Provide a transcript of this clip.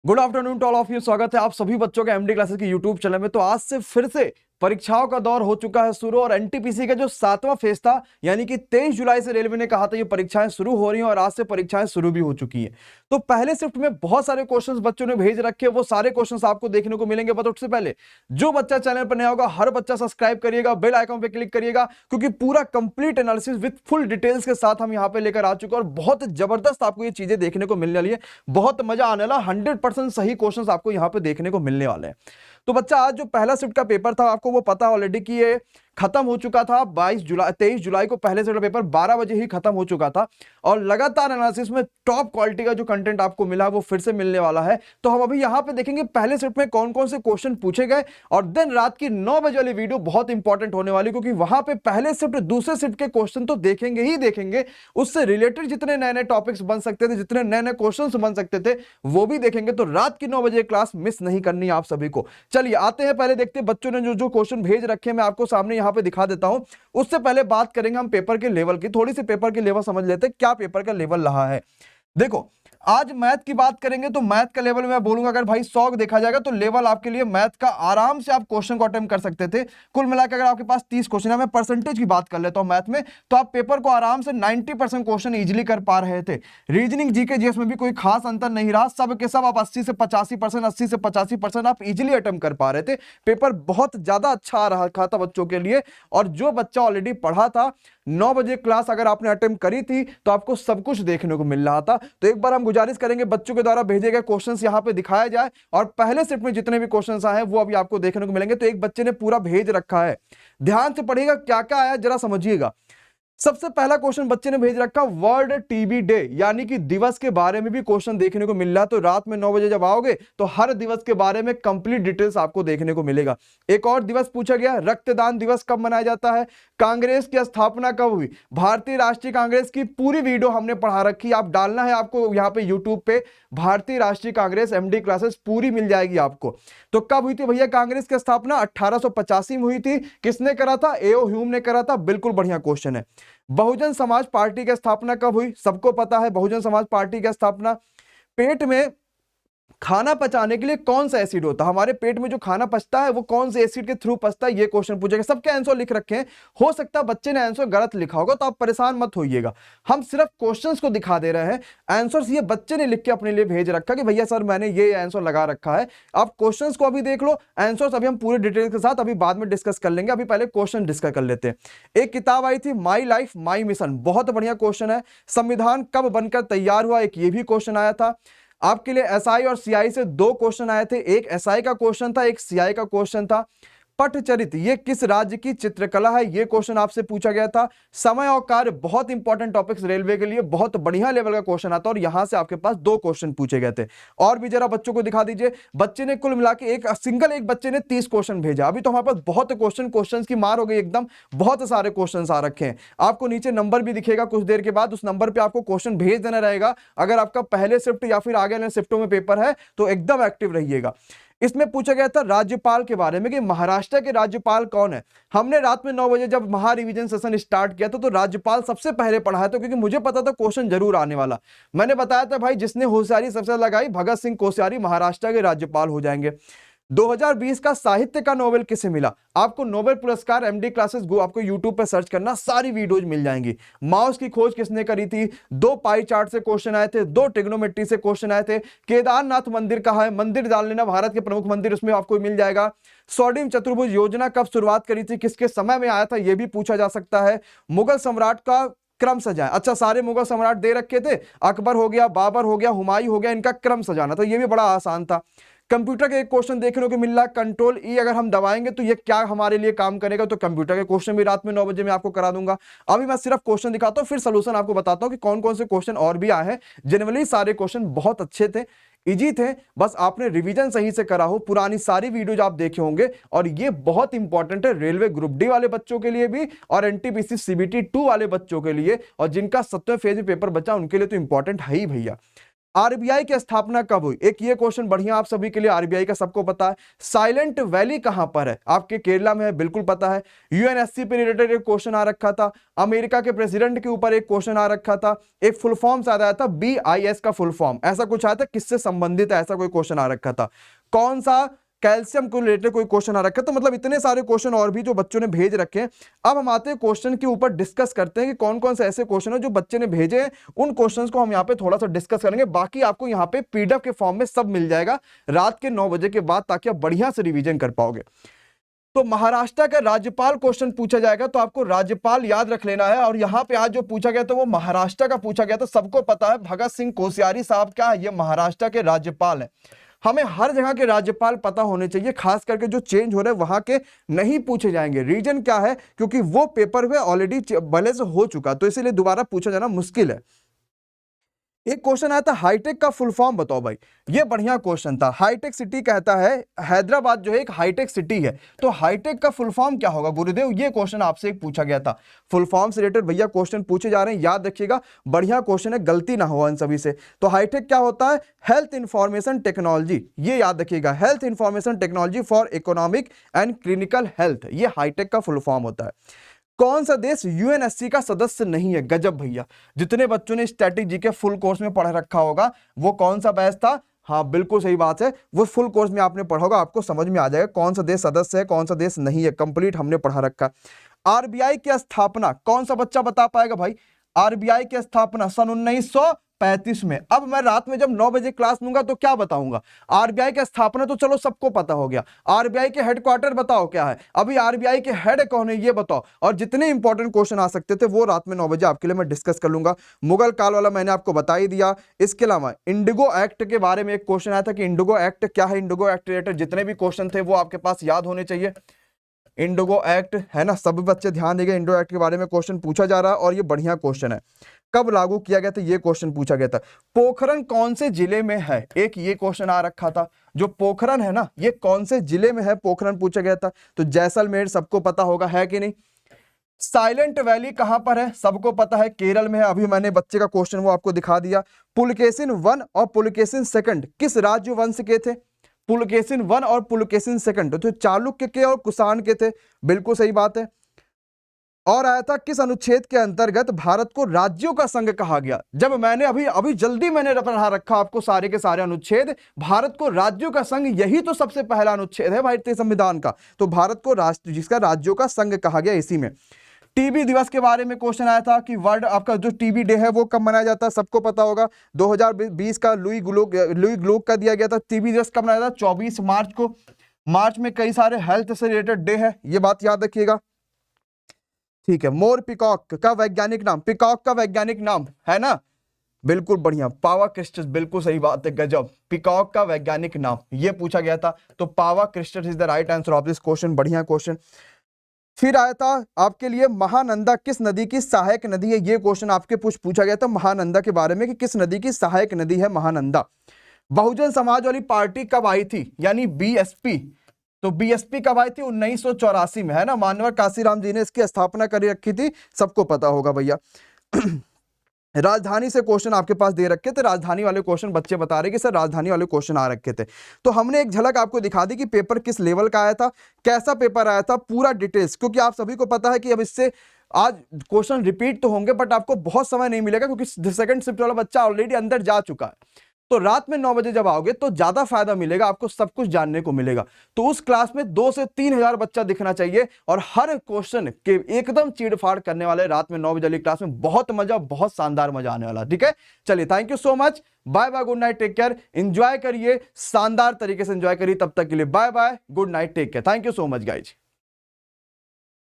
Good afternoon to all of you. स्वागत है आप सभी बच्चों के एमडी क्लासेस की यूट्यूब चैनल में। तो आज से फिर से परीक्षाओं का दौर हो चुका है शुरू और एनटीपीसी का जो 7वां फेज था यानी कि 23 जुलाई से रेलवे ने कहा था ये परीक्षाएं शुरू हो रही हैं और आज से परीक्षाएं शुरू भी हो चुकी हैं। तो पहले शिफ्ट में बहुत सारे क्वेश्चंस बच्चों ने भेज रखे, वो सारे क्वेश्चंस आपको देखने को मिलेंगे। बट उससे पहले जो बच्चा चैनल पर नया होगा हर बच्चा सब्सक्राइब करिएगा, बेल आइकन पे क्लिक करिएगा, क्योंकि पूरा complete analysis with full details के साथ हम यहां पे लेकर आ चुके हैं और बहुत जबरदस्त आपको ये चीजें देखने को मिलने वाली है। बहुत मजा आने वाला, 100% सही क्वेश्चंस आपको यहां पे देखने को मिलने वाले हैं। तो बच्चा आज जो पहला शिफ्ट का पेपर था आपको वो पता ऑलरेडी कि ये खत्म हो चुका था 23 जुलाई को पहले शिफ्ट का पेपर 12 बजे ही खत्म हो चुका था और लगातार एनालिसिस में टॉप क्वालिटी का जो कंटेंट आपको मिला वो फिर से मिलने वाला है। तो हम अभी यहां पे देखेंगे पहले शिफ्ट में कौन कौन से क्वेश्चन पूछे गए और देन रात की 9 बजे वाली वीडियो बहुत इंपॉर्टेंट होने वाली, क्योंकि वहां पे पहले शिफ्ट दूसरे शिफ्ट के क्वेश्चन तो देखेंगे ही देखेंगे, उससे रिलेटेड जितने नए नए टॉपिक्स बन सकते थे, जितने नए नए क्वेश्चन बन सकते थे वो भी देखेंगे। तो रात की 9 बजे क्लास मिस नहीं करनी आप सभी को। चलिए आते हैं, पहले देखते हैं बच्चों ने जो जो क्वेश्चन भेज रखे हैं मैं आपको सामने यहां पे दिखा देता हूं। उससे पहले बात करेंगे हम पेपर के लेवल की, थोड़ी सी पेपर के लेवल समझ लेते हैं क्या पेपर का लेवल रहा है। देखो आज मैथ की बात करेंगे तो मैथ का लेवल मैं बोलूंगा अगर भाई 100 देखा जाएगा तो लेवल आपके लिए मैथ का आराम से आप क्वेश्चन को अटेम्प्ट कर सकते थे। कुल मिलाकर अगर आपके पास 30 क्वेश्चन है, मैं परसेंटेज की बात कर लेता हूं मैथ में, तो आप पेपर को आराम से 90% क्वेश्चन इजीली कर पा रहे थे। रीजनिंग जीके जीएस में भी कोई खास अंतर नहीं रहा, सब के सब आप 80 से 85%, 80 से 85% आप इजीली अटेम्प्ट कर पा रहे थे। पेपर बहुत ज्यादा अच्छा आ रहा था बच्चों के लिए। और जो बच्चा ऑलरेडी पढ़ा था 9 बजे क्लास अगर आपने अटेम्प्ट करी थी तो आपको सब कुछ देखने को मिल रहा था। तो एक बार हम गुजारिश करेंगे बच्चों के द्वारा भेजे गए क्वेश्चंस यहां पे दिखाया जाए और पहले शिफ्ट में जितने भी क्वेश्चंस आए हैं वो अभी आपको देखने को मिलेंगे। तो एक बच्चे ने पूरा भेज रखा है, ध्यान से पढ़िएगा क्या क्या आया जरा समझिएगा। सबसे पहला क्वेश्चन बच्चे ने भेज रखा वर्ल्ड टीबी डे यानी कि दिवस के बारे में भी क्वेश्चन देखने को मिल रहा है। तो रात में 9 बजे जब आओगे तो हर दिवस के बारे में कंप्लीट डिटेल्स आपको देखने को मिलेगा। एक और दिवस पूछा गया रक्तदान दिवस कब मनाया जाता है, कांग्रेस की स्थापना कब हुई, भारतीय राष्ट्रीय कांग्रेस की पूरी वीडियो हमने पढ़ा रखी, आप डालना है आपको यहाँ पे यूट्यूब पे भारतीय राष्ट्रीय कांग्रेस एमडी क्लासेस पूरी मिल जाएगी आपको। तो कब हुई थी भैया कांग्रेस की स्थापना? 1885 में हुई थी। किसने करा था? एओ ह्यूम ने करा था। बिल्कुल बढ़िया क्वेश्चन है। बहुजन समाज पार्टी की स्थापना कब हुई? सबको पता है बहुजन समाज पार्टी की स्थापना। पेट में खाना पचाने के लिए कौन सा एसिड होता है? हमारे पेट में जो खाना पचता है वो कौन से एसिड के थ्रू पचता है? ये क्वेश्चन पूछेगा। सबके आंसर लिख रखे हैं, हो सकता है बच्चे ने आंसर गलत लिखा होगा तो आप परेशान मत होइएगा, हम सिर्फ क्वेश्चंस को दिखा दे रहे हैं। आंसर्स ये बच्चे ने लिख के अपने लिए भेज रखा कि भैया सर मैंने ये आंसर लगा रखा है। आप क्वेश्चंस को अभी देख लो, आंसर्स अभी हम पूरे डिटेल के साथ अभी बाद में डिस्कस कर लेंगे, अभी पहले क्वेश्चन डिस्कस कर लेते हैं। एक किताब आई थी माई लाइफ माई मिशन, बहुत बढ़िया क्वेश्चन है। संविधान कब बनकर तैयार हुआ? एक ये भी क्वेश्चन आया था। आपके लिए एसआई और सीआई से 2 क्वेश्चन आए थे, एक एसआई का क्वेश्चन था, एक सीआई का क्वेश्चन था। पटचरित ये किस राज्य की चित्रकला है? ये क्वेश्चन आपसे पूछा गया था। समय और कार्य बहुत इंपॉर्टेंट टॉपिक्स रेलवे के लिए, बहुत बढ़िया लेवल का क्वेश्चन आता है और यहां से आपके पास 2 क्वेश्चन पूछे गए थे। और भी जरा बच्चों को दिखा दीजिए, बच्चे ने कुल मिला के एक बच्चे ने 30 क्वेश्चन भेजा। अभी तो हमारे पास बहुत क्वेश्चन की मार हो गई एकदम, बहुत सारे क्वेश्चन आ रखे हैं। आपको नीचे नंबर भी दिखेगा कुछ देर के बाद, उस नंबर पर आपको क्वेश्चन भेज देना रहेगा। अगर आपका पहले शिफ्ट या फिर आगे वाले शिफ्टों में पेपर है तो एकदम एक्टिव रहिएगा। इसमें पूछा गया था राज्यपाल के बारे में कि महाराष्ट्र के राज्यपाल कौन है। हमने रात में 9 बजे जब महा रिवीजन सेशन स्टार्ट किया था तो राज्यपाल सबसे पहले पढ़ा है, तो क्योंकि मुझे पता था क्वेश्चन जरूर आने वाला। मैंने बताया था भाई जिसने होशियारी सबसे लगाई भगत सिंह कोश्यारी महाराष्ट्र के राज्यपाल हो जाएंगे। 2020 का साहित्य का नोबेल किसे मिला? आपको नोबेल पुरस्कार एमडी क्लासेस गो आपको यूट्यूब पे सर्च करना, सारी वीडियोज मिल जाएंगी। माउस की खोज किसने करी थी? 2 पाई चार्ट से क्वेश्चन आए थे, 2 ट्रिग्नोमेट्री से क्वेश्चन आए थे। केदारनाथ मंदिर कहाँ है? मंदिर डाल लेना, भारत के प्रमुख मंदिर उसमें आपको मिल जाएगा। स्वर्णिम चतुर्भुज योजना कब शुरुआत करी थी, किसके समय में आया था? यह भी पूछा जा सकता है। मुगल सम्राट का क्रम सजाए, अच्छा सारे मुगल सम्राट दे रखे थे, अकबर हो गया, बाबर हो गया, हुमायूं हो गया, इनका क्रम सजाना, तो यह भी बड़ा आसान था। कंप्यूटर का एक क्वेश्चन देखने को मिल रहा है, कंट्रोल ई अगर हम दबाएंगे तो ये क्या हमारे लिए काम करेगा? तो कंप्यूटर के क्वेश्चन भी रात में 9 बजे मैं आपको करा दूंगा। अभी मैं सिर्फ क्वेश्चन दिखाता हूं फिर सोल्यूशन आपको बताता हूं कि कौन कौन से क्वेश्चन और भी आए हैं। जनरली सारे क्वेश्चन बहुत अच्छे थे, इजी थे, बस आपने रिवीजन सही से करा हो, पुरानी सारी वीडियोज आप देखे होंगे। और ये बहुत इंपॉर्टेंट है रेलवे ग्रुप डी वाले बच्चों के लिए भी और एनटीपीसी सीबीटी 2 वाले बच्चों के लिए, और जिनका 7वें फेज में पेपर बचा उनके लिए तो इंपॉर्टेंट है ही भैया। आरबीआई की स्थापना कब हुई? एक ये क्वेश्चन बढ़िया आप सभी के लिए, आरबीआई का सबको पता है। साइलेंट वैली कहां पर है? आपके केरला में है, बिल्कुल पता है। यूएनएससी पे रिलेटेड एक क्वेश्चन आ रखा था। अमेरिका के प्रेसिडेंट के ऊपर एक क्वेश्चन आ रखा था। एक फुल फॉर्म शायद आया था, BIS का फुल फॉर्म, ऐसा कुछ आया था। किससे संबंधित है, ऐसा कोई क्वेश्चन आ रखा था। कौन सा? कैल्शियम को रिलेटेड कोई क्वेश्चन आ रखा है। तो मतलब इतने सारे क्वेश्चन और भी जो बच्चों ने भेज रखे हैं। अब हम आते हैं क्वेश्चन के ऊपर, डिस्कस करते हैं कि कौन कौन से ऐसे क्वेश्चन है जो बच्चे ने भेजे हैं। उन क्वेश्चंस को हम यहाँ पे थोड़ा सा डिस्कस करेंगे। बाकी आपको यहाँ पे पीडीएफ के फॉर्म में सब मिल जाएगा रात के 9 बजे के बाद, ताकि आप बढ़िया से रिवीजन कर पाओगे। तो महाराष्ट्र का राज्यपाल क्वेश्चन पूछा जाएगा, तो आपको राज्यपाल याद रख लेना है। और यहां पे आज जो पूछा गया था वो महाराष्ट्र का पूछा गया। तो सबको पता है भगत सिंह कोश्यारी साहब क्या है, ये महाराष्ट्र के राज्यपाल हैं। हमें हर जगह के राज्यपाल पता होने चाहिए, खास करके जो चेंज हो रहे हैं वहां के नहीं पूछे जाएंगे। रीजन क्या है? क्योंकि वो पेपर में ऑलरेडी भले से हो चुका, तो इसीलिए दोबारा पूछा जाना मुश्किल है। एक क्वेश्चन आया था, हाईटेक का फुल फॉर्म बताओ भाई। ये बढ़िया क्वेश्चन था। हाईटेक सिटी कहता है, हैदराबाद जो है एक हाईटेक सिटी है, तो हाईटेक का फुल फॉर्म क्या होगा गुरुदेव? ये क्वेश्चन आपसे एक पूछा गया था। फुल फॉर्म से रिलेटेड भैया क्वेश्चन पूछे जा रहे हैं, याद रखिएगा, बढ़िया क्वेश्चन है, गलती ना हो इन सभी से। तो हाईटेक क्या होता है? हेल्थ इंफॉर्मेशन टेक्नोलॉजी, ये याद रखिएगा, health information technology for economic and clinical health, ये हाईटेक का फुल फॉर्म होता है। कौन सा देश यूएनएससी का सदस्य नहीं है? गजब भैया, जितने बच्चों ने स्ट्रैटेजी के फुल कोर्स में पढ़ रखा होगा, वो कौन सा बैच था? हाँ बिल्कुल सही बात है, वो फुल कोर्स में आपने पढ़ा होगा, आपको समझ में आ जाएगा कौन सा देश सदस्य है, कौन सा देश नहीं है, कंप्लीट हमने पढ़ा रखा। आरबीआई की स्थापना कौन सा बच्चा बता पाएगा भाई? आरबीआई की स्थापना सन 1935 में। अब मैं रात में जब 9 बजे क्लास लूंगा तो क्या बताऊंगा? आरबीआई की स्थापना तो चलो सबको पता हो गया। आरबीआई के हेडक्वार्टर बताओ क्या है, अभी आरबीआई के हेड कौन है ये बताओ। और जितने इंपॉर्टेंट क्वेश्चन आ सकते थे वो रात में 9 बजे आपके लिए मैं डिस्कस कर लूंगा। मुगल काल वाला मैंने आपको बता ही दिया। इसके अलावा इंडिगो एक्ट के बारे में एक क्वेश्चन आया था कि इंडिगो एक्ट क्या है, इंडिगो एक्ट रिलेटेड जितने भी क्वेश्चन थे वो आपके पास याद होने चाहिए। इंडिगो एक्ट है ना, सभी बच्चे ध्यान देंगे, इंडिगो एक्ट के बारे में क्वेश्चन पूछा जा रहा है और ये बढ़िया क्वेश्चन है। कब लागू किया गया था, ये क्वेश्चन पूछा गया था। पोखरण कौन से जिले में है? एक ये क्वेश्चन आ रखा था। जो पोखरण है ना, ये कौन से जिले में है, पोखरण पूछा गया था। तो जैसलमेर सबको पता होगा, है कि नहीं। साइलेंट वैली कहां पर है? सबको पता है, केरल में है। अभी मैंने बच्चे का क्वेश्चन वो आपको दिखा दिया। पुलकेशिन 1 और पुलकेशिन 2 किस राज्य वंश के थे? पुलकेशिन 1 और पुलकेशिन 2 तो चालुक्य के और कुषाण के थे, बिल्कुल सही बात है। और आया था, किस अनुच्छेद के अंतर्गत भारत को राज्यों का संघ कहा गया? जब मैंने अभी जल्दी मैंने पढ़ा रखा आपको सारे के सारे अनुच्छेद, भारत को राज्यों का संघ, यही तो सबसे पहला अनुच्छेद है भारतीय संविधान का। तो भारत को राष्ट्र, जिसका राज्यों का संघ कहा गया, इसी में। टीबी दिवस के बारे में क्वेश्चन आया था कि वर्ल्ड आपका जो टीबी डे है वो कब मनाया जाता है, सबको पता होगा। 2020 का लुई ग्लोक का दिया गया था। टीबी दिवस कब मनाया था? 24 मार्च को। मार्च में कई सारे हेल्थ से रिलेटेड डे है, ये बात याद रखिएगा, ठीक है। मोर पिकॉक का वैज्ञानिक नाम, पिकॉक का वैज्ञानिक नाम है ना, बिल्कुल बढ़िया, पावा क्रिस्टस, बिल्कुल सही बात है, गजब। पिकॉक का वैज्ञानिक नाम ये पूछा गया था, तो पावा क्रिस्टस is the right answer of this question, बढ़िया क्वेश्चन। फिर आया था आपके लिए, महानंदा किस नदी की सहायक नदी है? ये क्वेश्चन आपके पूछा गया था महानंदा के बारे में कि किस नदी की सहायक नदी है महानंदा। बहुजन समाज वाली पार्टी कब आई थी, यानी बीएसपी? तो बीएसपी कब आई थी? 1984 में, है ना। मानवर काशीराम जी ने इसकी स्थापना कर रखी थी, सबको पता होगा भैया। राजधानी से क्वेश्चन आपके पास दे रखे थे, राजधानी वाले क्वेश्चन बच्चे बता रहे कि सर राजधानी वाले क्वेश्चन आ रखे थे। तो हमने एक झलक आपको दिखा दी कि पेपर किस लेवल का आया था, कैसा पेपर आया था, पूरा डिटेल्स, क्योंकि आप सभी को पता है कि अब इससे आज क्वेश्चन रिपीट तो होंगे, बट आपको बहुत समय नहीं मिलेगा, क्योंकि सेकंड शिफ्ट वाला बच्चा ऑलरेडी अंदर जा चुका है। तो रात में 9 बजे जब आओगे तो ज्यादा फायदा मिलेगा, आपको सब कुछ जानने को मिलेगा। तो उस क्लास में 2 से 3 हजार बच्चा दिखना चाहिए, और हर क्वेश्चन के एकदम चीड़-फाड़ करने वाले। रात में 9 बजे वाली क्लास में बहुत मजा, बहुत शानदार मजा आने वाला, ठीक है। चलिए, thank you so much, bye bye, good night, take care, enjoy करिए, शानदार तरीके से एंजॉय करिए। तब तक के लिए bye bye, good night, take care, thank you so much guys.